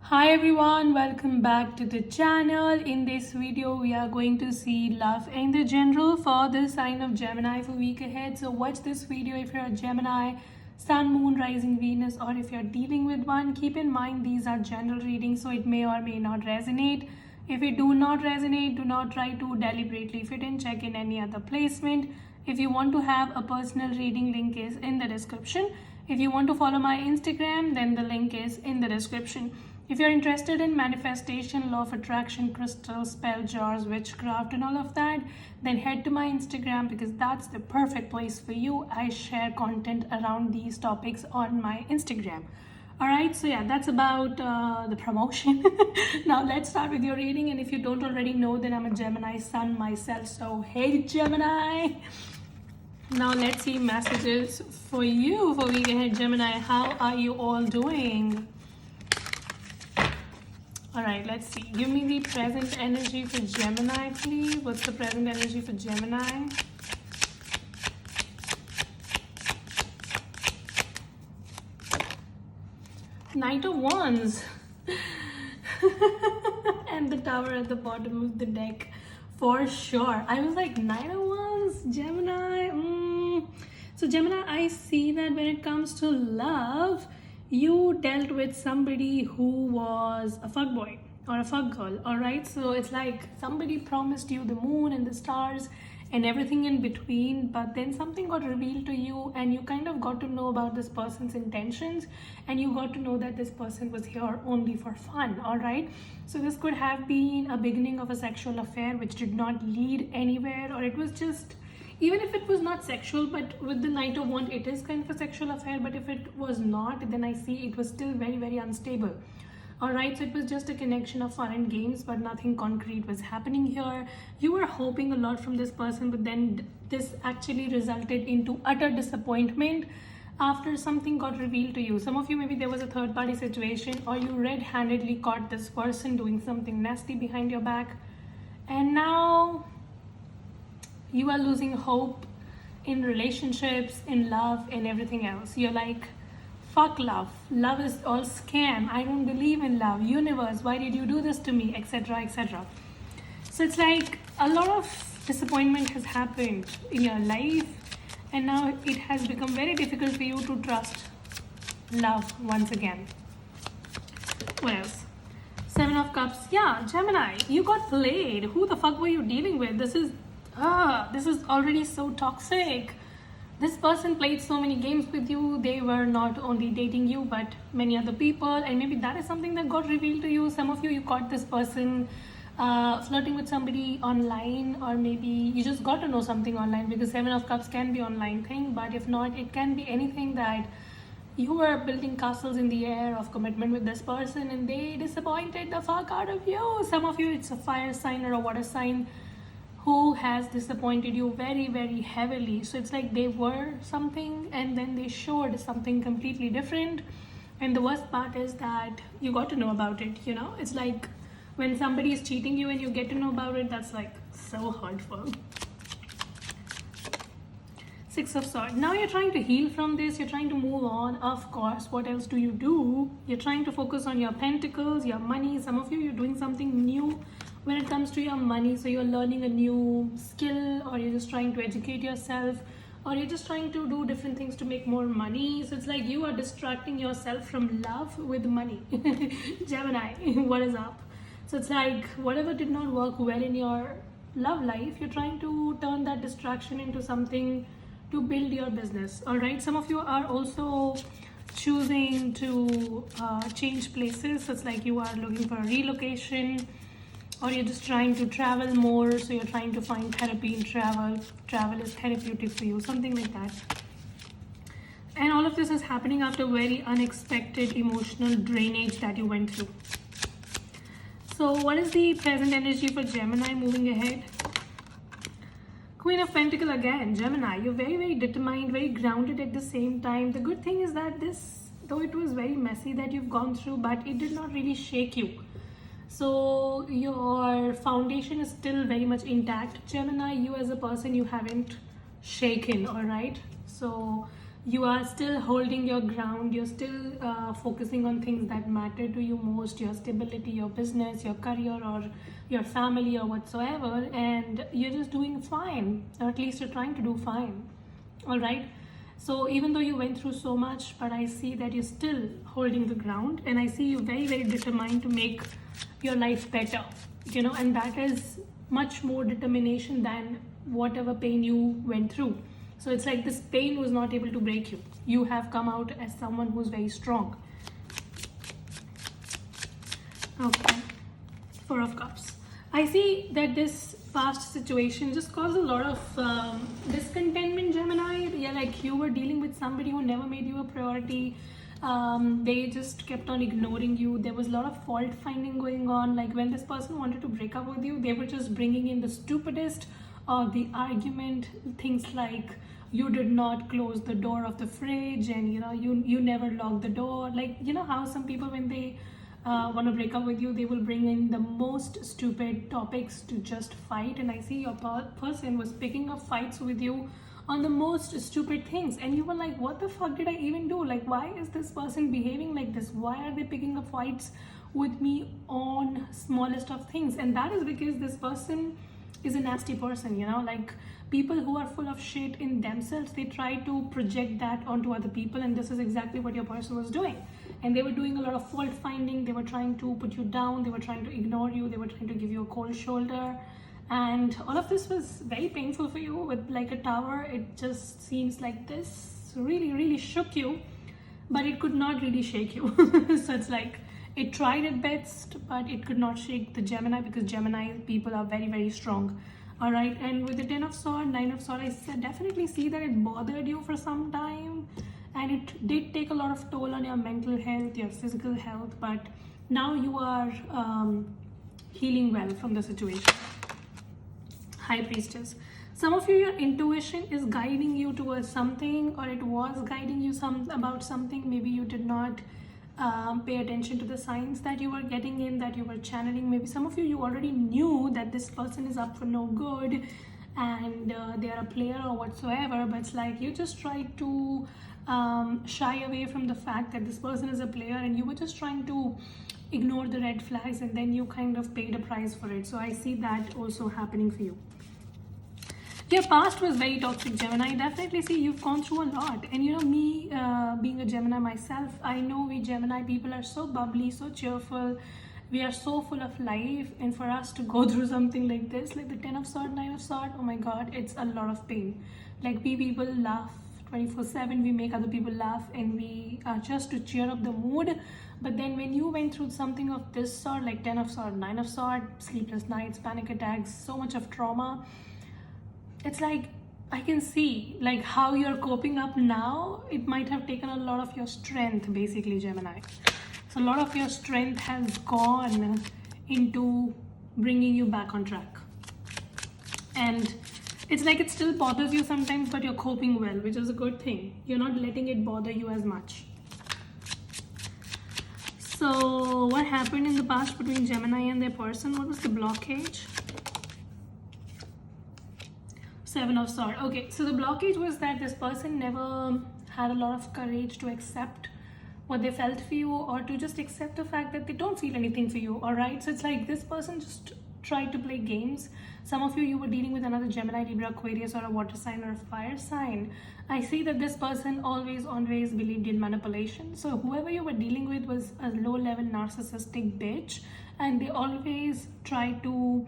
Hi everyone, welcome back to the channel. In this video, we are going to see love in the general for the sign of Gemini for week ahead. So watch this video if you're a Gemini, Sun, Moon, Rising, Venus, or if you're dealing with one. Keep in mind these are general readings, so it may or may not resonate. If it do not resonate, do not try to deliberately fit and check in any other placement. If you want to have a personal reading, link is in the description. If you want to follow my Instagram, then the link is in the description. If you're interested in manifestation, law of attraction, crystals, spell jars, witchcraft, and all of that, then head to my Instagram because that's the perfect place for you. I share content around these topics on my Instagram. Alright, so yeah, that's about the promotion. Now let's start with your reading. And if you don't already know, then I'm a Gemini Sun myself. So hey Gemini! Now let's see messages for you for week ahead, Gemini. How are you all doing? All right, let's see. Give me the present energy for Gemini, please. What's the present energy for Gemini? Knight of Wands. And the Tower at the bottom of the deck. For sure. I was like, Knight of Wands, Gemini. So Gemini, I see that when it comes to love, you dealt with somebody who was a fuckboy or a fuck girl, all right? So it's like somebody promised you the moon and the stars and everything in between, but then something got revealed to you and you kind of got to know about this person's intentions and you got to know that this person was here only for fun, all right? So this could have been a beginning of a sexual affair which did not lead anywhere, or it was just, even if it was not sexual, but with the Knight of Wands, it is kind of a sexual affair, but if it was not, then I see it was still very, very unstable. All right, so it was just a connection of fun and games, but nothing concrete was happening here. You were hoping a lot from this person, but then this actually resulted into utter disappointment after something got revealed to you. Some of you, maybe there was a third party situation, or you red-handedly caught this person doing something nasty behind your back, and now you are losing hope in relationships, in love, and everything else. You're like, fuck love. Love is all scam. I don't believe in love. Universe, why did you do this to me? Etc. etc. So it's like a lot of disappointment has happened in your life, and now it has become very difficult for you to trust love once again. What else? Seven of Cups. Yeah, Gemini, you got played. Who the fuck were you dealing with? This is already so toxic. This person played so many games with you. They were not only dating you, but many other people. And maybe that is something that got revealed to you. Some of you caught this person flirting with somebody online, or maybe you just got to know something online, because Seven of Cups can be online thing, but if not, it can be anything that you were building castles in the air of commitment with this person and they disappointed the fuck out of you. Some of you, it's a fire sign or a water sign who has disappointed you very, very heavily. So it's like they were something and then they showed something completely different. And the worst part is that you got to know about it, you know? It's like when somebody is cheating you and you get to know about it, that's like so hurtful. Six of Swords. Now you're trying to heal from this. You're trying to move on. Of course, what else do? You're trying to focus on your pentacles, your money. Some of you, you're doing something new when it comes to your money. So you're learning a new skill, or you're just trying to educate yourself, or you're just trying to do different things to make more money. So it's like you are distracting yourself from love with money. Gemini, what is up? So it's like whatever did not work well in your love life, you're trying to turn that distraction into something to build your business. All right, some of you are also choosing to change places. So it's like you are looking for a relocation, or you're just trying to travel more, so you're trying to find therapy in travel. Travel is therapeutic for you, something like that. And all of this is happening after very unexpected emotional drainage that you went through. So what is the present energy for Gemini moving ahead? Queen of Pentacles again. Gemini, you're very, very determined, very grounded at the same time. The good thing is that this, though it was very messy that you've gone through, but it did not really shake you. So your foundation is still very much intact. Gemini, you as a person, you haven't shaken, all right? So you are still holding your ground, you're still focusing on things that matter to you most, your stability, your business, your career, or your family, or whatsoever, and you're just doing fine, or at least you're trying to do fine. All right, so even though you went through so much, but I see that you're still holding the ground, and I see you very, very determined to make your life better, and that is much more determination than whatever pain you went through. So it's like this pain was not able to break you. You have come out as someone who's very strong. Okay, Four of Cups. I see that this past situation just caused a lot of discontentment, Gemini. Yeah, like you were dealing with somebody who never made you a priority. They just kept on ignoring you. There was a lot of fault finding going on. Like when this person wanted to break up with you, they were just bringing in the stupidest or the argument, things like you did not close the door of the fridge, and you never locked the door. Like, how some people, when they want to break up with you, they will bring in the most stupid topics to just fight. And I see your person was picking up fights with you on the most stupid things, and you were like, what the fuck did I even do? Like, why is this person behaving like this? Why are they picking up fights with me on smallest of things? And that is because this person is a nasty person. Like people who are full of shit in themselves, they try to project that onto other people, and this is exactly what your person was doing. And they were doing a lot of fault finding. They were trying to put you down, they were trying to ignore you, they were trying to give you a cold shoulder, and all of this was very painful for you. With like a tower, it just seems like this really, really shook you, but it could not really shake you. So it's like it tried at best, but it could not shake the Gemini, because Gemini people are very, very strong. All right, and with the 10 of Swords, 9 of Swords, I definitely see that it bothered you for some time, and it did take a lot of toll on your mental health, your physical health, but now you are healing well from the situation. High Priestess. Some of you, your intuition is guiding you towards something, or it was guiding you about something. Maybe you did not pay attention to the signs that you were getting in, that you were channeling. Maybe some of you already knew that this person is up for no good, and they are a player or whatsoever, but it's like you just try to shy away from the fact that this person is a player, and you were just trying to ignore the red flags, and then you kind of paid a price for it. So I see that also happening for you. Your past was very toxic, Gemini. I definitely see you've gone through a lot. And me being a Gemini myself, I know we Gemini people are so bubbly, so cheerful. We are so full of life. And for us to go through something like this, like the 10 of Swords, 9 of Swords, oh my God, it's a lot of pain. Like we people laugh 24/7. We make other people laugh, and we just to cheer up the mood. But then when you went through something of this sort, like 10 of Swords, 9 of Swords, sleepless nights, panic attacks, so much of trauma, it's like I can see like how you're coping up now. It might have taken a lot of your strength, basically, Gemini. So a lot of your strength has gone into bringing you back on track. And it's like it still bothers you sometimes, but you're coping well, which is a good thing. You're not letting it bother you as much. So what happened in the past between Gemini and their person? What was the blockage? 7 of Swords. Okay, so the blockage was that this person never had a lot of courage to accept what they felt for you, or to just accept the fact that they don't feel anything for you. All right, so it's like this person just tried to play games. Some of you were dealing with another Gemini, Libra, Aquarius, or a water sign or a fire sign. I see that this person always believed in manipulation. So whoever you were dealing with was a low-level narcissistic bitch, and they always try to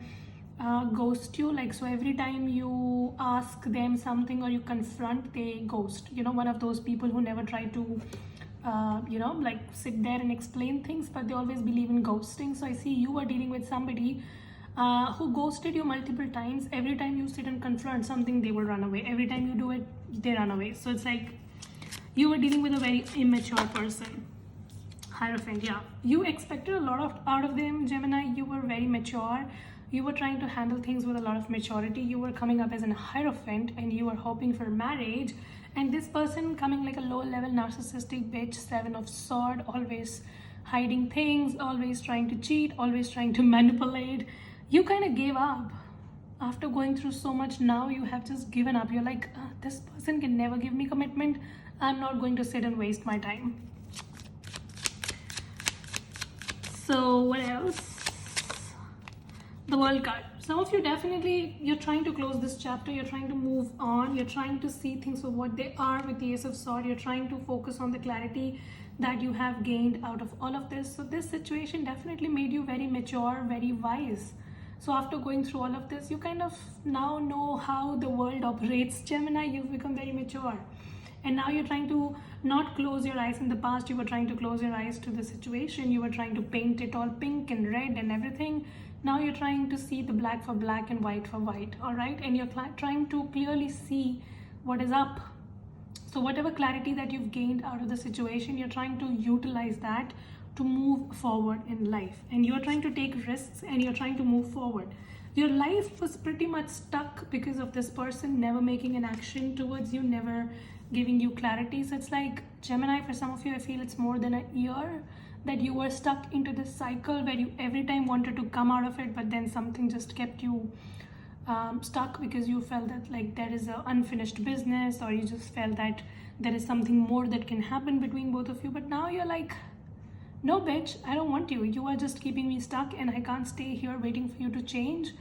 ghost you. Like, so every time you ask them something or you confront, they ghost. One of those people who never try to like sit there and explain things, but they always believe in ghosting. So I see you are dealing with somebody who ghosted you multiple times. Every time you sit and confront something, they will run away. Every time you do it, they run away. So it's like you were dealing with a very immature person. Hierophant. Yeah, you expected a lot out of them, Gemini. You were very mature. You were trying to handle things with a lot of maturity. You were coming up as an Hierophant, and you were hoping for marriage. And this person coming like a low-level narcissistic bitch, 7 of Swords, always hiding things, always trying to cheat, always trying to manipulate. You kind of gave up. After going through so much, now you have just given up. You're like, this person can never give me commitment. I'm not going to sit and waste my time. So what else? The World card. Some of you definitely, you're trying to close this chapter, you're trying to move on, you're trying to see things for what they are with the Ace of Swords, you're trying to focus on the clarity that you have gained out of all of this. So this situation definitely made you very mature, very wise. So after going through all of this, you kind of now know how the world operates. Gemini, you've become very mature. And now you're trying to not close your eyes. In the past, you were trying to close your eyes to the situation. You were trying to paint it all pink and red and everything. Now you're trying to see the black for black and white for white, all right? And you're trying to clearly see what is up. So whatever clarity that you've gained out of the situation, you're trying to utilize that to move forward in life. And you're trying to take risks and you're trying to move forward. Your life was pretty much stuck because of this person never making an action towards you, never giving you clarity. So it's like, Gemini, for some of you, I feel it's more than a year that you were stuck into this cycle where you every time wanted to come out of it, but then something just kept you stuck because you felt that like there is an unfinished business, or you just felt that there is something more that can happen between both of you. But now you're like, no bitch, I don't want you. You are just keeping me stuck and I can't stay here waiting for you to change.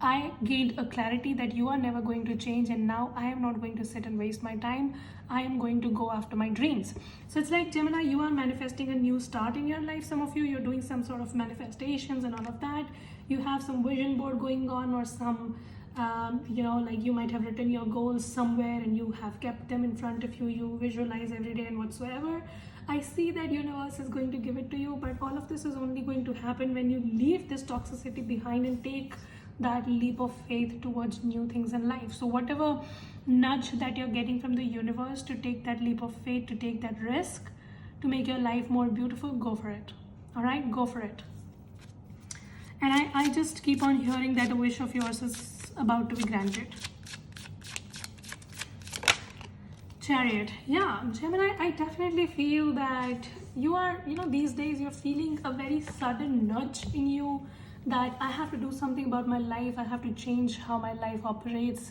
I gained a clarity that you are never going to change, and now I am not going to sit and waste my time. I am going to go after my dreams. So it's like, Gemini, you are manifesting a new start in your life. Some of you, you're doing some sort of manifestations and all of that. You have some vision board going on, or some, like you might have written your goals somewhere and you have kept them in front of you. You visualize every day and whatsoever. I see that universe is going to give it to you, but all of this is only going to happen when you leave this toxicity behind and take that leap of faith towards new things in life. So whatever nudge that you're getting from the universe to take that leap of faith, to take that risk, to make your life more beautiful, go for it. All right, go for it. And I just keep on hearing that a wish of yours is about to be granted. Chariot. Yeah, Gemini, I definitely feel that you are, these days you're feeling a very sudden nudge in you that I have to do something about my life. I have to change how my life operates,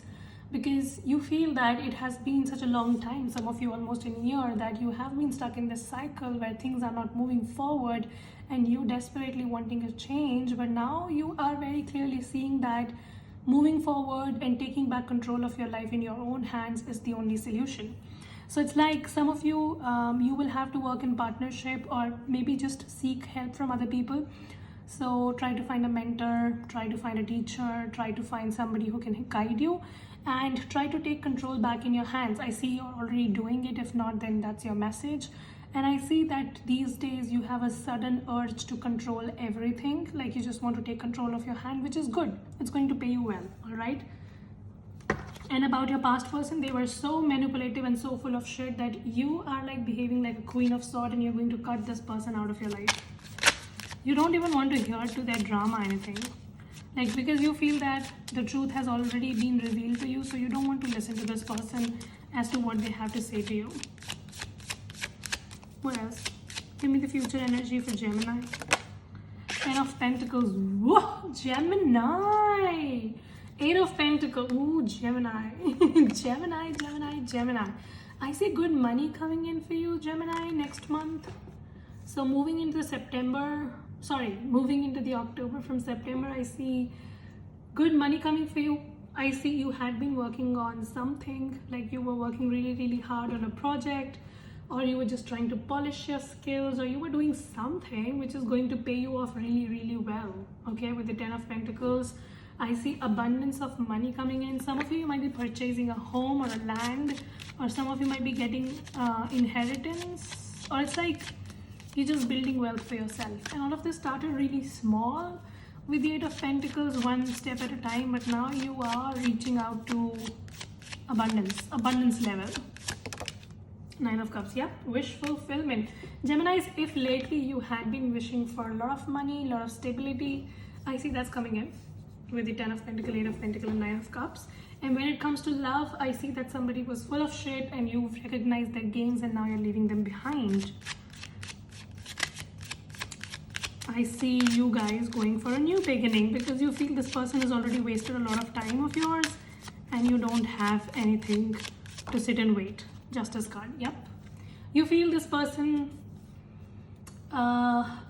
because you feel that it has been such a long time, some of you almost a year, that you have been stuck in this cycle where things are not moving forward and you desperately wanting a change. But now you are very clearly seeing that moving forward and taking back control of your life in your own hands is the only solution. So it's like, some of you, you will have to work in partnership, or maybe just seek help from other people. So try to find a mentor, try to find a teacher, try to find somebody who can guide you, and try to take control back in your hands. I see you're already doing it. If not, then that's your message. And I see that these days you have a sudden urge to control everything. Like you just want to take control of your hand, which is good. It's going to pay you well, all right? And about your past person, they were so manipulative and so full of shit that you are like behaving like a queen of swords, and you're going to cut this person out of your life. You don't even want to hear to their drama or anything. Like, because you feel that the truth has already been revealed to you, so you don't want to listen to this person as to what they have to say to you. What else? Give me the future energy for Gemini. Ten of Pentacles. Whoa, Gemini. Eight of Pentacles. Ooh, Gemini. Gemini, Gemini, Gemini. I see good money coming in for you, Gemini, next month. So moving into moving into the October, from September, I see good money coming for you. I see you had been working on something, like you were working really, really hard on a project, or you were just trying to polish your skills, or you were doing something which is going to pay you off really, really well. Okay, with the Ten of Pentacles, I see abundance of money coming in. Some of you might be purchasing a home or a land, or some of you might be getting inheritance, or it's like you're just building wealth for yourself. And all of this started really small with the Eight of Pentacles, one step at a time, but now you are reaching out to abundance level. Nine of Cups, yeah, wish fulfillment. Geminis, if lately you had been wishing for a lot of money, a lot of stability, I see that's coming in with the Ten of Pentacles, Eight of Pentacles, and Nine of Cups. And when it comes to love, I see that somebody was full of shit and you've recognized their games and now you're leaving them behind. I see you guys going for a new beginning because you feel this person has already wasted a lot of time of yours and you don't have anything to sit and wait. Justice card. Yep. You feel this person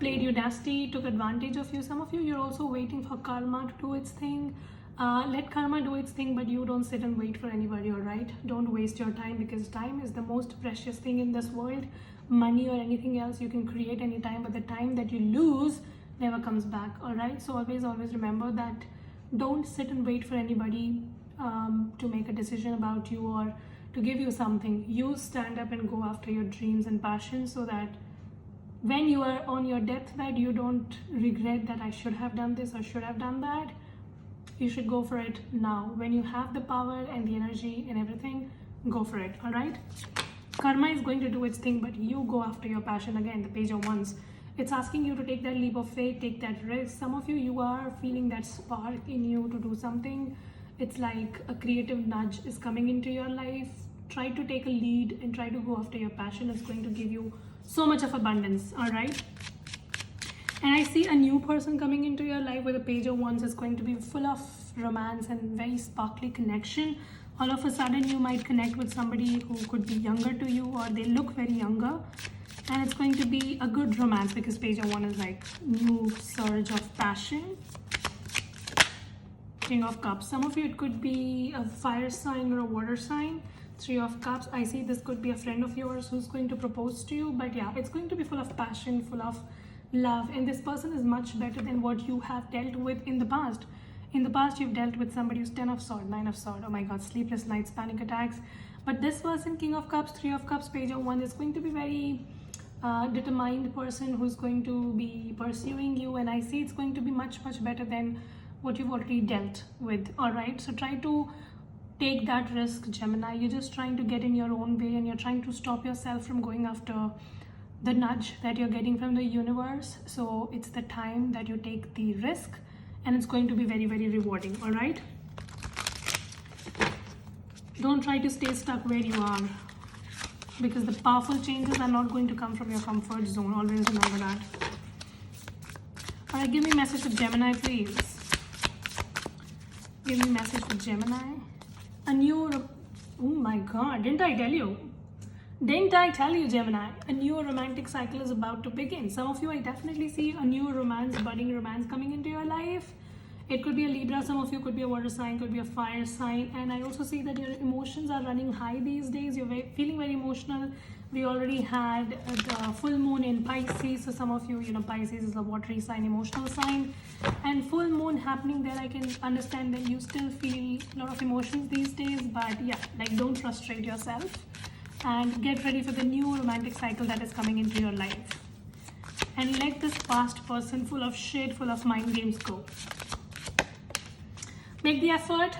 played you nasty, took advantage of you. Some of you, you're also waiting for karma to do its thing. Let karma do its thing, but you don't sit and wait for anybody, all right? Don't waste your time, because time is the most precious thing in this world. Money or anything else you can create any time, but the time that you lose never comes back, all right? So always remember that. Don't sit and wait for anybody to make a decision about you or to give you something. You stand up and go after your dreams and passions, so that when you are on your deathbed, you don't regret that I should have done this or should have done that. You should go for it now. When you have the power and the energy and everything, go for it, all right? Karma is going to do its thing, but you go after your passion. Again, the Page of Wands. It's asking you to take that leap of faith, take that risk. Some of you, you are feeling that spark in you to do something. It's like a creative nudge is coming into your life. Try to take a lead and try to go after your passion. It's going to give you so much of abundance, all right? And I see a new person coming into your life with a Page of Wands. Is going to be full of romance and very sparkly connection. All of a sudden, you might connect with somebody who could be younger to you, or they look very younger. And it's going to be a good romance, because Page of Wands is like new surge of passion. King of Cups. Some of you, it could be a fire sign or a water sign. Three of Cups. I see this could be a friend of yours who's going to propose to you. But yeah, it's going to be full of passion, full of love. And this person is much better than what you have dealt with in the past. In the past, you've dealt with somebody who's 10 of Swords, 9 of Swords. Oh my God, sleepless nights, panic attacks. But this person, King of Cups, Three of Cups, Page of Wands, is going to be very determined person who's going to be pursuing you. And I see it's going to be much better than what you've already dealt with, all right? So try to take that risk, Gemini. You're just trying to get in your own way, and you're trying to stop yourself from going after the nudge that you're getting from the universe. So it's the time that you take the risk, and it's going to be very rewarding, all right? Don't try to stay stuck where you are, because the powerful changes are not going to come from your comfort zone. Always remember that. All right, give me a message for Gemini, please. Give me a message for Gemini. Oh my God, didn't I tell you? Didn't I tell you, Gemini? A new romantic cycle is about to begin. Some of you, I definitely see a new romance, budding romance coming into your life. It could be a Libra. Some of you could be a water sign, could be a fire sign. And I also see that your emotions are running high these days. You're feeling very emotional. We already had the full moon in Pisces. So some of you, Pisces is a watery sign, emotional sign. And full moon happening there, I can understand that you still feel a lot of emotions these days. But yeah, like, don't frustrate yourself. And get ready for the new romantic cycle that is coming into your life. And let this past person full of shit, full of mind games go. Make the effort,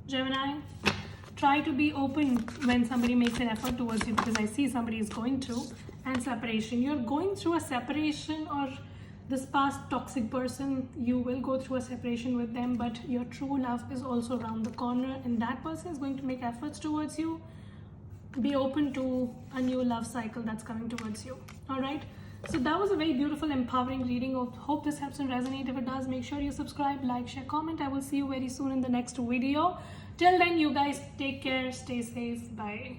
Gemini. Try to be open when somebody makes an effort towards you, because I see somebody is going through and separation. You're going through a separation, or this past toxic person, you will go through a separation with them, but your true love is also around the corner, and that person is going to make efforts towards you. Be open to a new love cycle that's coming towards you, all right? So that was a very beautiful, empowering reading. Hope this helps and resonate. If it does, make sure you subscribe, like, share, comment. I will see you very soon in the next video. Till then, you guys take care, stay safe, bye.